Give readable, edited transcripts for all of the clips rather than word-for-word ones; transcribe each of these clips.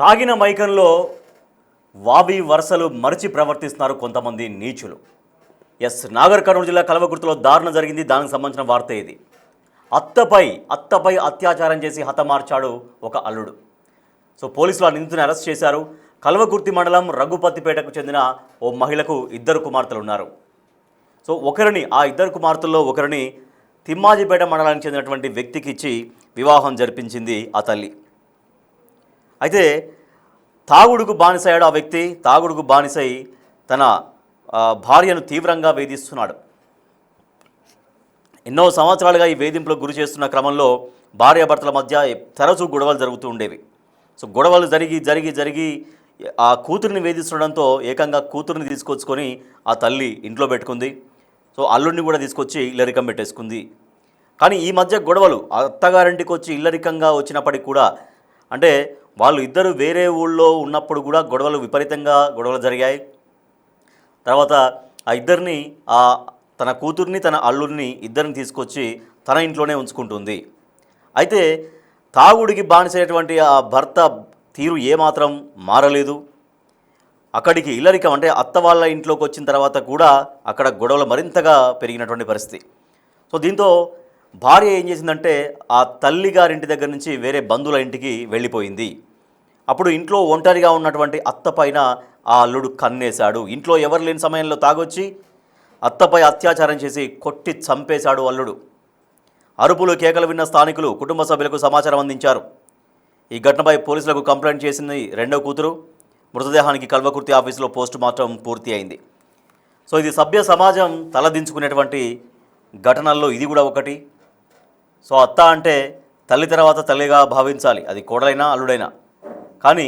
తాగిన మైకంలో వావి వరుసలు మరిచి ప్రవర్తిస్తున్నారు కొంతమంది నీచులు. నాగర్ కర్నూలు జిల్లా కల్వకుర్తిలో దారుణం జరిగింది. దానికి సంబంధించిన వార్త ఇది. అత్తపై అత్యాచారం చేసి హతమార్చాడు ఒక అల్లుడు. పోలీసులు ఆ నిందితుని అరెస్ట్ చేశారు. కల్వకుర్తి మండలం రఘుపతిపేటకు చెందిన ఓ మహిళకు ఇద్దరు కుమార్తెలు ఉన్నారు. ఆ ఇద్దరు కుమార్తెల్లో ఒకరిని తిమ్మాజిపేట మండలానికి చెందినటువంటి వ్యక్తికి ఇచ్చి వివాహం జరిపించింది ఆ తల్లి. అయితే తాగుడుకు బానిసయ్యాడు ఆ వ్యక్తి. తాగుడుకు బానిసై తన భార్యను తీవ్రంగా వేధిస్తున్నాడు. ఎన్నో సంవత్సరాలుగా ఈ వేధింపులకు గురి చేస్తున్న క్రమంలో భార్యాభర్తల మధ్య తరచూ గొడవలు జరుగుతూ ఉండేవి. గొడవలు జరిగి ఆ కూతురిని వేధిస్తుండడంతో ఏకంగా కూతురిని తీసుకొచ్చుకొని ఆ తల్లి ఇంట్లో పెట్టుకుంది. అల్లుడిని కూడా తీసుకొచ్చి ఇల్లరికం పెట్టేసుకుంది. కానీ ఈ మధ్య గొడవలు అత్తగారింటికి వచ్చి ఇల్లరికంగా వచ్చినప్పటికి కూడా, అంటే వాళ్ళు ఇద్దరు వేరే ఊళ్ళో ఉన్నప్పుడు కూడా విపరీతంగా గొడవలు జరిగాయి. తర్వాత ఆ ఇద్దరిని తన కూతుర్ని తన అల్లుడిని ఇద్దరిని తీసుకొచ్చి తన ఇంట్లోనే ఉంచుకుంటుంది. అయితే తాగుడికి బానిసైనటువంటి ఆ భర్త తీరు ఏమాత్రం మారలేదు. అక్కడికి ఇల్లరికం అంటే అత్త వాళ్ళ ఇంట్లోకి వచ్చిన తర్వాత కూడా అక్కడ గొడవలు మరింతగా పెరిగినటువంటి పరిస్థితి. దీంతో భార్య ఏం చేసిందంటే ఆ తల్లి గారింటి దగ్గర నుంచి వేరే బంధువుల ఇంటికి వెళ్ళిపోయింది. అప్పుడు ఇంట్లో ఒంటరిగా ఉన్నటువంటి అత్త పైన ఆ అల్లుడు కన్నేశాడు. ఇంట్లో ఎవరు లేని సమయంలో తాగొచ్చి అత్తపై అత్యాచారం చేసి కొట్టి చంపేశాడు అల్లుడు. అరుపులు కేకలు విన్న స్థానికులు కుటుంబ సభ్యులకు సమాచారం అందించారు. ఈ ఘటనపై పోలీసులకు కంప్లైంట్ చేసింది రెండో కూతురు. మృతదేహానికి కల్వకుర్తి ఆఫీసులో పోస్టు మార్టం పూర్తి అయింది. ఇది సభ్య సమాజం తలదించుకునేటువంటి ఘటనల్లో ఇది కూడా ఒకటి. అత్త అంటే తల్లి తర్వాత తల్లిగా భావించాలి, అది కోడలైనా అల్లుడైనా. కానీ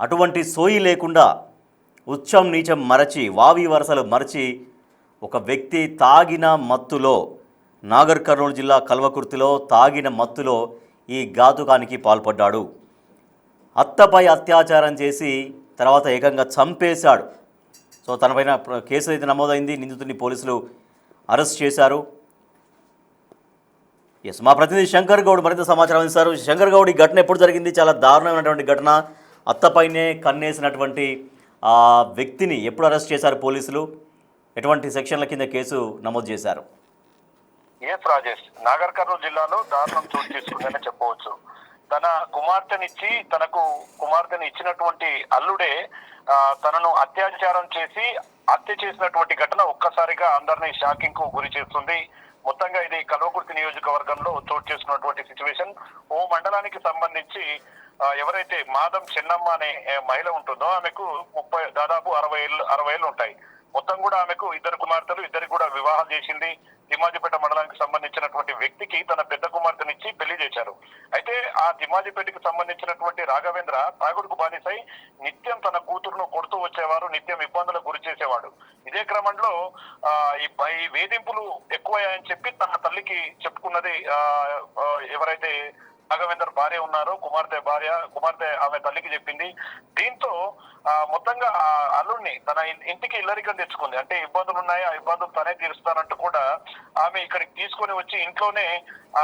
అటువంటి సోయి లేకుండా ఉచ్చం నీచం మరచి వావి వరసలు మరచి ఒక వ్యక్తి తాగిన మత్తులో, నాగర్ కర్నూలు జిల్లా కల్వకుర్తిలో తాగిన మత్తులో ఈ ఘాతుకానికి పాల్పడ్డాడు. అత్తపై అత్యాచారం చేసి తర్వాత ఏకంగా చంపేశాడు. తనపైన కేసు అయితే నమోదైంది. నిందితుడిని పోలీసులు అరెస్ట్ చేశారు. మా ప్రతినిధి శంకర్ గౌడ్ మరింత సమాచారం అందిస్తారు. శంకర్ గౌడ్, ఈ ఘటన ఎప్పుడు జరిగింది? చాలా దారుణమైనటువంటి ఘటన. అత్తపైనే కన్నేసినటువంటి ఆ వ్యక్తిని ఎప్పుడు అరెస్ట్ చేశారు పోలీసులు? ఎటువంటి సెక్షన్ల కింద కేసు నమోదు చేశారు? రాజేష్, నాగర్ కర్నూలు జిల్లాలో దారుణం చోటు చేసుకుందనే చెప్పవచ్చు. తన కుమార్తెని ఇచ్చినటువంటి అల్లుడే తనను అత్యాచారం చేసి హత్య చేసినటువంటి ఘటన ఒక్కసారిగా అందరినీ షాకింగ్ కు గురి చేస్తుంది. మొత్తంగా ఇది కల్వకుర్తి నియోజకవర్గంలో చోటు చేసుకున్నటువంటి సిచ్యువేషన్. ఓ మండలానికి సంబంధించి ఎవరైతే మాదం చెన్నమ్మ అనే మహిళ ఉంటుందో ఆమెకు దాదాపు 60 ఏళ్ళు ఉంటాయి. మొత్తం కూడా ఆమెకు ఇద్దరు కుమార్తెలు, ఇద్దరికి కూడా వివాహం చేసింది. తిమ్మాజిపేట మండలానికి సంబంధించినటువంటి వ్యక్తికి తన పెద్ద కుమార్తెనిచ్చి పెళ్లి చేశారు. అయితే ఆ తిమ్మాజిపేటకి సంబంధించినటువంటి రాఘవేంద్ర తాగుడుకు బానిసై నిత్యం తన కూతురును కొడుతూ వచ్చేవారు, నిత్యం ఇబ్బందులకు గురి చేసేవాడు. ఇదే క్రమంలో ఈ వేధింపులు ఎక్కువయ్యాయని చెప్పి తన తల్లికి చెప్పుకున్నది ఎవరైతే రాఘవేందర్ భార్య ఉన్నారో, కుమార్తె ఆమె తల్లికి చెప్పింది. దీంతో మొత్తంగా ఆ అల్లుడిని తన ఇంటికి ఇల్లరికం తెచ్చుకుంది. అంటే ఇబ్బందులు ఉన్నాయి, ఆ ఇబ్బందులు తనే తీరుస్తానంటూ కూడా ఆమె ఇక్కడికి తీసుకొని వచ్చి ఇంట్లోనే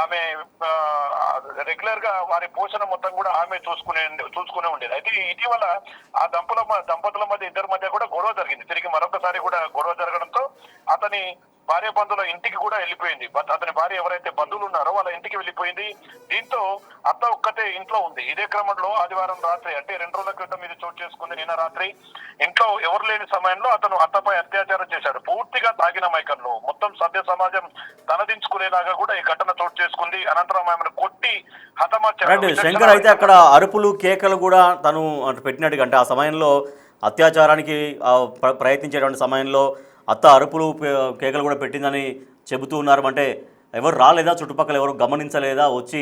ఆమె రెగ్యులర్ గా వారి పోషణ మొత్తం కూడా ఆమె చూసుకునే ఉండేది. అయితే ఇటీవల ఆ దంపతుల మధ్య ఇద్దరి మధ్య కూడా గొడవ జరిగింది. తిరిగి మరొకసారి కూడా గొడవ జరగడంతో అతని భార్య బంధువుల ఇంటికి కూడా వెళ్ళిపోయింది. అతని భార్య ఎవరైతే బంధువులు ఉన్నారో వాళ్ళ ఇంటికి వెళ్ళిపోయింది. దీంతో అత్త ఒక్కతే ఇంట్లో ఉంది. ఇదే క్రమంలో ఆదివారం రాత్రి, అంటే 2 రోజుల క్రితం ఇది చోటు చేసుకుంది. నిన్న రాత్రి ఇంట్లో ఎవరు లేని సమయంలో అతను అత్తపై అత్యాచారం చేశాడు. పూర్తిగా తాగిన మైకంలో మొత్తం సభ్య సమాజం తలదించుకునేలాగా కూడా ఈ ఘటన చోటు చేసుకుంది. అనంతరం ఆమెను కొట్టి హతమార్చాడు. శంకర్, అయితే అక్కడ అరుపులు కేకలు కూడా తను పెట్టినట్టుగా, అంటే ఆ సమయంలో అత్యాచారానికి ప్రయత్నించేటువంటి సమయంలో అత్త అరుపులు కేకలు కూడా పెట్టిందని చెబుతూ ఉన్నారు. అంటే ఎవరు రాలేదా, చుట్టుపక్కల ఎవరు గమనించలేదా, వచ్చి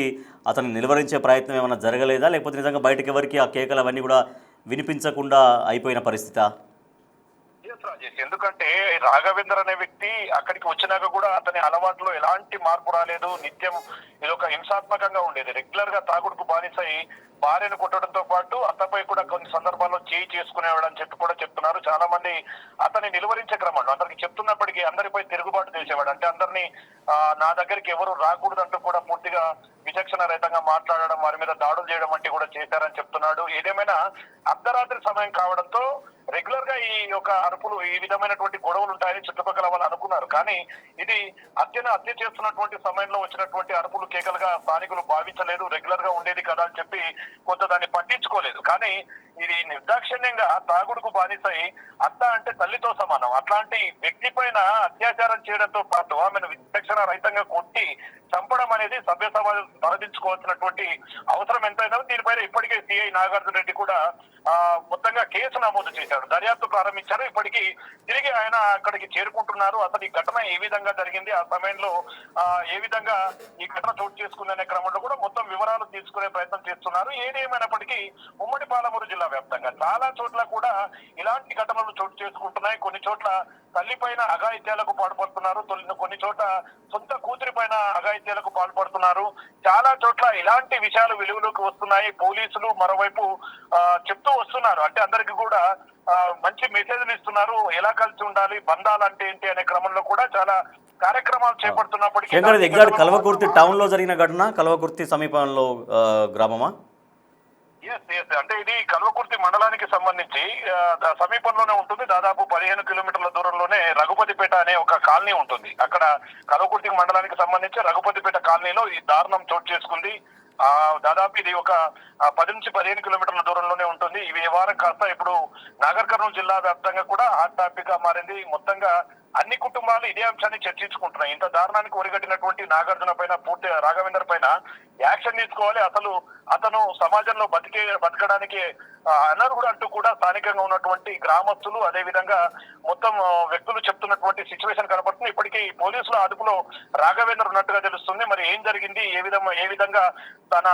అతన్ని నిలువరించే ప్రయత్నం ఏమైనా జరగలేదా, లేకపోతే నిజంగా బయటకు ఎవరికి ఆ కేకలు అవన్నీ కూడా వినిపించకుండా అయిపోయిన పరిస్థితా? ఎందుకంటే రాఘవేంద్ర అనే వ్యక్తి అక్కడికి వచ్చినాక కూడా అతని అలవాట్లో ఎలాంటి మార్పు రాలేదు. నిత్యం ఇదొక హింసాత్మకంగా ఉండేది. రెగ్యులర్ గా తాగుడుకు బానిసై భార్యను కొట్టడంతో పాటు అత్తపై కూడా కొన్ని సందర్భాల్లో చేసుకునేవాడు అని చెప్పి కూడా చెప్తున్నారు. చాలా మంది అతన్ని నిలువరించే క్రమంలో అందరికి చెప్తున్నప్పటికీ అందరిపై తిరుగుబాటు చేసేవాడు. అంటే అందరినీ నా దగ్గరికి ఎవరు రాకూడదంటూ కూడా పూర్తిగా విచక్షణ రహితంగా మాట్లాడడం, వారి మీద దాడులు చేయడం వంటి కూడా చేశారని చెప్తున్నాడు. ఏదేమైనా అర్ధరాత్రి సమయం కావడంతో రెగ్యులర్ గా ఈ యొక్క అరుపులు, ఈ విధమైనటువంటి గొడవలు ఉంటాయని చుట్టుపక్కల వాళ్ళు అనుకున్నారు. కానీ ఇది హత్య చేస్తున్నటువంటి సమయంలో వచ్చినటువంటి అరుపులు, కేకలుగా స్థానికులు భావించలేదు. రెగ్యులర్ గా ఉండేది కదా అని చెప్పి కొంత దాన్ని పట్టించుకోలేదు. కానీ ఇది నిర్దాక్షిణ్యంగా తాగుడుకు బానిసై అత్త అంటే తల్లితో సమానం అట్లాంటి వ్యక్తి పైన అత్యాచారం చేయడంతో పాటు ఆమెను విచక్షణ రహితంగా కొట్టి చంపడం అనేది సభ్య సమాజం తలదించుకోవాల్సినటువంటి అవసరం ఎంతైనా. దీనిపైన ఇప్పటికే సిఐ నాగార్జున రెడ్డి కూడా మొత్తంగా కేసు నమోదు చేశాడు, దర్యాప్తు ప్రారంభించారు. ఇప్పటికీ తిరిగి ఆయన అక్కడికి చేరుకుంటున్నారు. అసలు ఈ ఘటన ఏ విధంగా జరిగింది, ఆ సమయంలో ఏ విధంగా ఈ ఘటన చోటు చేసుకుందనే క్రమంలో కూడా మొత్తం వివరాలు తీసుకునే ప్రయత్నం చేస్తున్నారు. ఏది ఏమైనప్పటికీ ఉమ్మడి పాలమూరు జిల్లా వ్యాప్తంగా చాలా చోట్ల కూడా ఇలాంటి ఘటనలు చోటు చేసుకుంటున్నాయి. కొన్ని చోట్ల తల్లి పైన అఘాయిత్యాలకు పాల్పడుతున్నారు, కొన్ని చోట్ల సొంత కూతురి పైన అఘాయిత్యాలకు పాల్పడుతున్నారు. చాలా చోట్ల ఇలాంటి విషయాలు వెలుగులోకి వస్తున్నాయి. పోలీసులు మరోవైపు చెప్తూ వస్తున్నారు, అంటే అందరికి కూడా మంచి మెసేజ్లు ఇస్తున్నారు, ఎలా కలిసి ఉండాలి, బంధాలు అంటే ఏంటి అనే క్రమంలో కూడా చాలా కార్యక్రమాలు చేపడుతున్నప్పటికీ కల్వకుర్తి టౌన్ లో జరిగిన ఘటన, కల్వకుర్తి సమీపంలో గ్రామమా? అంటే ఇది కల్వకుర్తి మండలానికి సంబంధించి సమీపంలోనే ఉంటుంది. దాదాపు 15 కిలోమీటర్ల దూరంలోనే రఘుపతిపేట అనే ఒక కాలనీ ఉంటుంది. అక్కడ కల్వకుర్తి మండలానికి సంబంధించి రఘుపతిపేట కాలనీలో ఈ దారుణం చోటు చేసుకుంది. దాదాపు ఇది ఒక 10 నుంచి 15 కిలోమీటర్ల దూరంలోనే ఉంటుంది. ఈ వ్యవహారం కాస్త ఇప్పుడు నాగర్ కర్నూలు జిల్లా వ్యాప్తంగా కూడా హాట్ టాపిక్ గా మారింది. మొత్తంగా అన్ని కుటుంబాలు ఇదే అంశాన్ని చర్చించుకుంటున్నాయి. ఇంత దారుణానికి ఒరిగట్టినటువంటి నాగార్జున పైన, పూర్తి రాఘవేందర్ పైన యాక్షన్ తీసుకోవాలి. అసలు అతను సమాజంలో బతకడానికి అనర్హుడు అంటూ కూడా స్థానికంగా ఉన్నటువంటి గ్రామస్తులు, అదే విధంగా మొత్తం వ్యక్తులు చెప్తున్నటువంటి సిచ్యువేషన్ కనపడుతుంది. ఇప్పటికీ పోలీసుల అదుపులో రాఘవేందర్ ఉన్నట్టుగా తెలుస్తుంది. మరి ఏం జరిగింది, ఏ విధంగా తన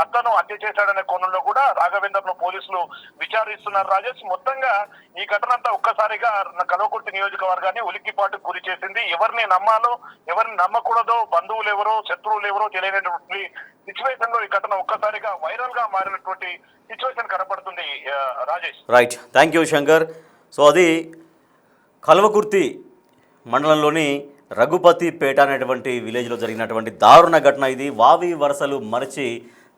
అత్తను హత్య చేశాడనే కోణంలో కూడా రాఘవేందర్ ను పోలీసులు విచారిస్తున్నారు. రాజేష్, మొత్తంగా ఈ ఘటన అంతా ఒక్కసారిగా కల్వకుర్తి నియోజకవర్గాన్ని ఉలిక్కిపాటుకు గురి చేసింది. ఎవరిని నమ్మాలో, ఎవరిని నమ్మకూడదో, బంధువులు ఎవరో, శత్రువులు ఎవరో తెలియనటువంటి సిచ్యువేషన్ లో ఈ ఘటన ఒక్కసారిగా వైరల్ గా మారినటువంటి సిచ్యువేషన్ కనపడుతుంది. Rajesh, right, thank you Shankar. So అది కల్వకుర్తి మండలంలోని రఘుపతిపేట అనేటువంటి విలేజ్లో జరిగినటువంటి దారుణ ఘటన ఇది. వావి వరసలు మరచి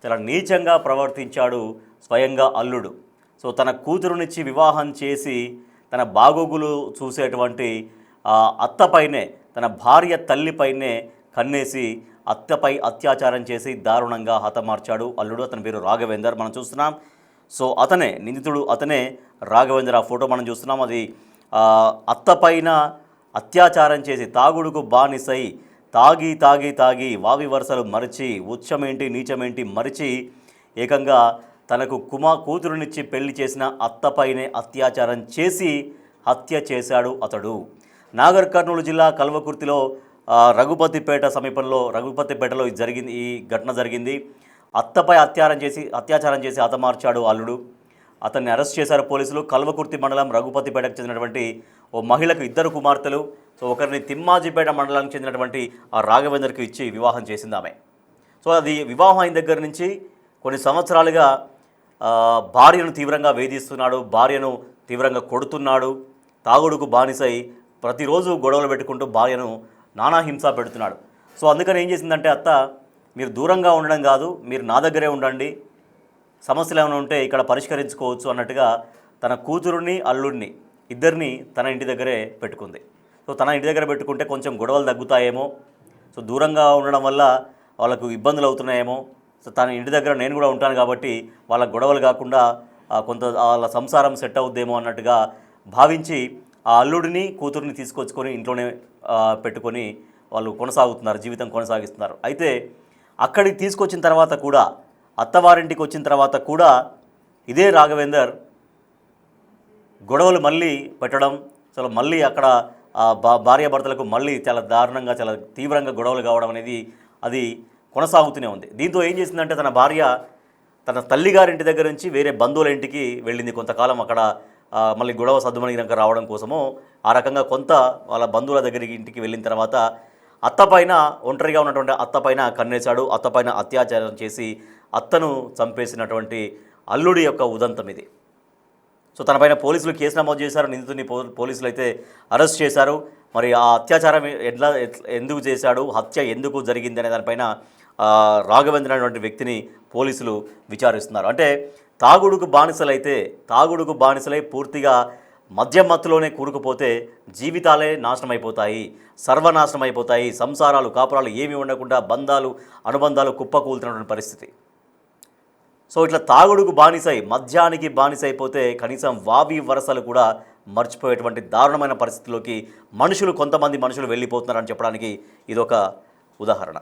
చాలా నీచంగా ప్రవర్తించాడు స్వయంగా అల్లుడు. సో తన కూతురునిచ్చి వివాహం చేసి తన బాగోగులు చూసేటువంటి అత్తపైనే, తన భార్య తల్లిపైనే కన్నేసి అత్తపై అత్యాచారం చేసి దారుణంగా హతమార్చాడు అల్లుడు. అతని పేరు రాఘవేందర్, మనం చూస్తున్నాం. సో అతనే నిందితుడు, అతనే రాఘవేందర్. ఆ ఫోటో మనం చూస్తున్నాం. అది అత్తపైన అత్యాచారం చేసి తాగుడుకు బానిసై తాగి తాగి తాగి వావి వరుసలు మరిచి, ఉచ్చమేంటి నీచమేంటి మరిచి ఏకంగా తనకు కూతురునిచ్చి పెళ్లి చేసిన అత్తపైనే అత్యాచారం చేసి హత్య చేశాడు అతడు. నాగర్ కర్నూలు జిల్లా కల్వకుర్తిలో రఘుపతిపేట సమీపంలో రఘుపతిపేటలో ఈ ఘటన జరిగింది. అత్తపై అత్యాచారం చేసి హతమార్చాడు అల్లుడు. అతన్ని అరెస్ట్ చేశారు పోలీసులు. కల్వకుర్తి మండలం రఘుపతిపేటకు చెందినటువంటి ఓ మహిళకు 2 కుమార్తెలు. సో ఒకరిని తిమ్మాజిపేట మండలానికి చెందినటువంటి ఆ రాఘవేందర్కి ఇచ్చి వివాహం చేసింది ఆమె. సో అది వివాహం అయిన దగ్గర నుంచి కొన్ని సంవత్సరాలుగా భార్యను తీవ్రంగా వేధిస్తున్నాడు, భార్యను తీవ్రంగా కొడుతున్నాడు, తాగుడుకు బానిసై ప్రతిరోజు గొడవలు పెట్టుకుంటూ భార్యను నానా హింస పెడుతున్నాడు. సో అందుకని ఏం చేసిందంటే అత్త, మీరు దూరంగా ఉండడం కాదు, మీరు నా దగ్గరే ఉండండి, సమస్యలు ఏమైనా ఉంటే ఇక్కడ పరిష్కరించుకోవచ్చు అన్నట్టుగా తన కూతురుని అల్లుడిని ఇద్దరిని తన ఇంటి దగ్గరే పెట్టుకుంది. సో తన ఇంటి దగ్గర పెట్టుకుంటే కొంచెం గొడవలు తగ్గుతాయేమో, సో దూరంగా ఉండడం వల్ల వాళ్ళకు ఇబ్బందులు అవుతున్నాయేమో, సో తన ఇంటి దగ్గర నేను కూడా ఉంటాను కాబట్టి వాళ్ళ గొడవలు కాకుండా కొంత వాళ్ళ సంసారం సెట్ అవుద్దేమో అన్నట్టుగా భావించి ఆ అల్లుడిని కూతురిని తీసుకొచ్చుకొని ఇంట్లోనే పెట్టుకొని వాళ్ళు కొనసాగుతున్నారు, జీవితం కొనసాగిస్తున్నారు. అయితే అక్కడికి తీసుకొచ్చిన తర్వాత కూడా, అత్తవారింటికి వచ్చిన తర్వాత కూడా ఇదే రాఘవేందర్ గొడవలు మళ్ళీ పెట్టడం, అసలు మళ్ళీ అక్కడ భార్యాభర్తలకు మళ్ళీ చాలా దారుణంగా, చాలా తీవ్రంగా గొడవలు కావడం అనేది అది కొనసాగుతూనే ఉంది. దీంతో ఏం చేసిందంటే తన భార్య తన తల్లిగారింటి దగ్గర నుంచి వేరే బంధువుల ఇంటికి వెళ్ళింది. కొంతకాలం అక్కడ మళ్ళీ గొడవ సద్దుమణిగినాక రావడం కోసము ఆ రకంగా కొంత వాళ్ళ బంధువుల దగ్గరికి ఇంటికి వెళ్ళిన తర్వాత అత్తపైన, ఒంటరిగా ఉన్నటువంటి అత్తపైన కన్నేశాడు. అత్తపైన అత్యాచారం చేసి అత్తను చంపేసినటువంటి అల్లుడి యొక్క ఉదంతం ఇది. సో తనపైన పోలీసులు కేసు నమోదు చేశారు. నిందితుడిని పోలీసులు అయితే అరెస్ట్ చేశారు. మరి ఆ అత్యాచారం ఎందుకు చేశాడు, హత్య ఎందుకు జరిగింది అనే దానిపైన రాఘవేంద్ర అనేటువంటి వ్యక్తిని పోలీసులు విచారిస్తున్నారు. అంటే తాగుడుకు బానిసలై పూర్తిగా మద్యం మత్తులోనే కూరుకుపోతే జీవితాలే నాశనం అయిపోతాయి, సర్వనాశనం అయిపోతాయి, సంసారాలు కాపురాలు ఏమీ ఉండకుండా బంధాలు అనుబంధాలు కుప్పకూలుతున్నటువంటి పరిస్థితి. సో ఇట్లా తాగుడుకు బానిసై మద్యానికి బానిసైపోతే కనీసం వావి వరసలు కూడా మర్చిపోయేటువంటి దారుణమైన పరిస్థితిలోకి కొంతమంది మనుషులు వెళ్ళిపోతున్నారని చెప్పడానికి ఇదొక ఉదాహరణ.